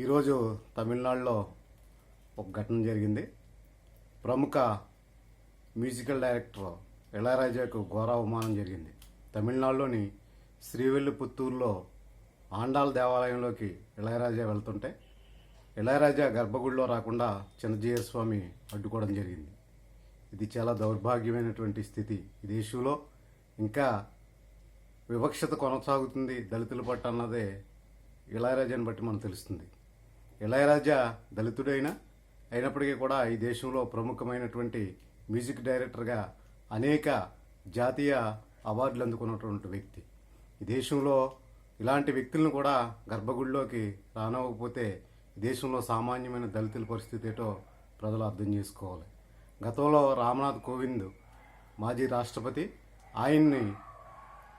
ఈరోజు తమిళనాడులో ఒక ఘటన జరిగింది. ప్రముఖ మ్యూజికల్ డైరెక్టర్ ఇళయరాజాకు ఘోర అవమానం జరిగింది. తమిళనాడులోని శ్రీవిల్లిపుత్తూరులో ఆండాళ్ దేవాలయంలోకి ఇళయరాజా వెళ్తుంటే ఇళయరాజా గర్భగుడిలో రాకుండా చిన్నజీయర్ స్వామి అడ్డుకోవడం జరిగింది. ఇది చాలా దౌర్భాగ్యమైనటువంటి స్థితి. ఈ దేశంలో ఇంకా వివక్షత కొనసాగుతుంది దళితుల పట్ల అన్నదే ఇళయరాజాని బట్టి మనకు తెలుస్తుంది. ఇళయరాజా అయినప్పటికీ కూడా ఈ దేశంలో ప్రముఖమైనటువంటి మ్యూజిక్ డైరెక్టర్గా అనేక జాతీయ అవార్డులు అందుకున్నటువంటి వ్యక్తి. ఈ దేశంలో ఇలాంటి వ్యక్తులను కూడా గర్భగుడిలోకి రానివ్వకపోతే ఈ దేశంలో సామాన్యమైన దళితుల పరిస్థితి ఏటో ప్రజలు అర్థం చేసుకోవాలి. గతంలో రామ్నాథ్ కోవింద్ మాజీ రాష్ట్రపతి ఆయన్ని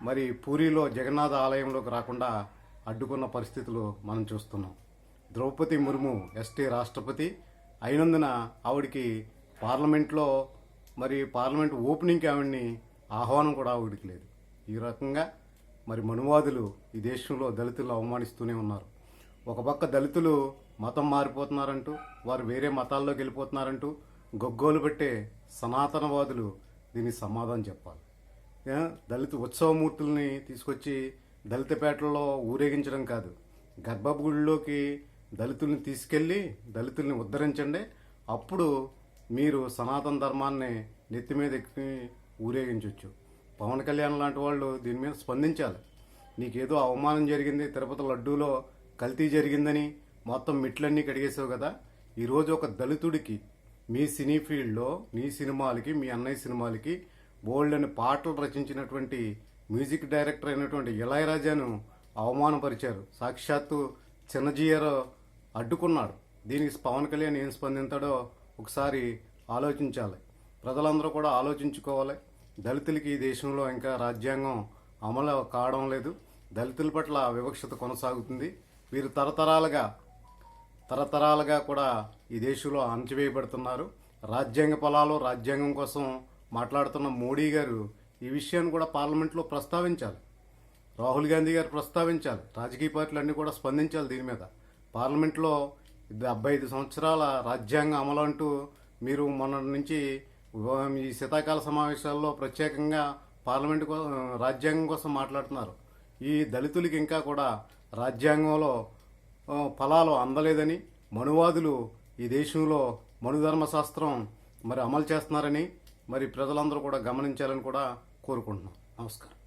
మరి పూరిలో జగన్నాథ ఆలయంలోకి రాకుండా అడ్డుకున్న పరిస్థితులు మనం చూస్తున్నాం. ద్రౌపది ముర్ము ఎస్టీ రాష్ట్రపతి అయినందున ఆవిడికి పార్లమెంట్ ఓపెనింగ్కి ఆవిడ్ని ఆహ్వానం కూడా ఆవిడికి లేదు. ఈ రకంగా మరి మనువాదులు ఈ దేశంలో దళితులు అవమానిస్తూనే ఉన్నారు. ఒక పక్క దళితులు మతం మారిపోతున్నారంటూ వారు వేరే మతాల్లోకి వెళ్ళిపోతున్నారంటూ గొగ్గోలు పెట్టే సనాతనవాదులు దీనికి సమాధానం చెప్పాలి. దళిత ఉత్సవమూర్తుల్ని తీసుకొచ్చి దళితపేటల్లో ఊరేగించడం కాదు, గర్భగుడిలోకి దళితుల్ని తీసుకెళ్ళి దళితుల్ని ఉద్ధరించండి. అప్పుడు మీరు సనాతన ధర్మాన్ని నెత్తి మీద ఎక్కి ఊరేగించవచ్చు. పవన్ కళ్యాణ్ లాంటి వాళ్ళు దీని మీద స్పందించాలి. నీకేదో అవమానం జరిగింది, తిరుపతి లడ్డూలో కల్తీ జరిగిందని మొత్తం మిట్లన్నీ కడిగేసావు కదా. ఈరోజు ఒక దళితుడికి మీ సినీ ఫీల్డ్లో నీ సినిమాలకి, మీ అన్నయ్య సినిమాలకి బోల్డ్ అని పాటలు రచించినటువంటి మ్యూజిక్ డైరెక్టర్ అయినటువంటి ఇళయరాజాను అవమానపరిచారు. సాక్షాత్తు చిన్నజీయర్ అడ్డుకున్నాడు. దీనికి పవన్ కళ్యాణ్ ఏం స్పందించాడో ఒకసారి ఆలోచించాలి. ప్రజలందరూ కూడా ఆలోచించుకోవాలి. దళితులకి ఈ దేశంలో ఇంకా రాజ్యాంగం అమలు కావడం లేదు. దళితుల పట్ల వివక్షత కొనసాగుతుంది. వీరు తరతరాలుగా కూడా ఈ దేశంలో అణచివేయబడుతున్నారు. రాజ్యాంగ ఫలాలు రాజ్యాంగం కోసం మాట్లాడుతున్న మోడీ గారు ఈ విషయాన్ని కూడా పార్లమెంట్లో ప్రస్తావించాలి. రాహుల్ గాంధీ గారు ప్రస్తావించాలి. రాజకీయ పార్టీలు అన్నీ కూడా స్పందించాలి దీని మీద. పార్లమెంట్లో 75 సంవత్సరాల రాజ్యాంగ అమలు అంటూ మీరు మొన్న నుంచి ఈ శీతాకాల సమావేశాల్లో ప్రత్యేకంగా రాజ్యాంగం కోసం మాట్లాడుతున్నారు. ఈ దళితులకి ఇంకా కూడా రాజ్యాంగంలో ఫలాలు అందలేదని మనువాదులు ఈ దేశంలో మనుధర్మశాస్త్రం మరి అమలు చేస్తున్నారని మరి ప్రజలందరూ కూడా గమనించాలని కూడా కోరుకుంటున్నాం. నమస్కారం.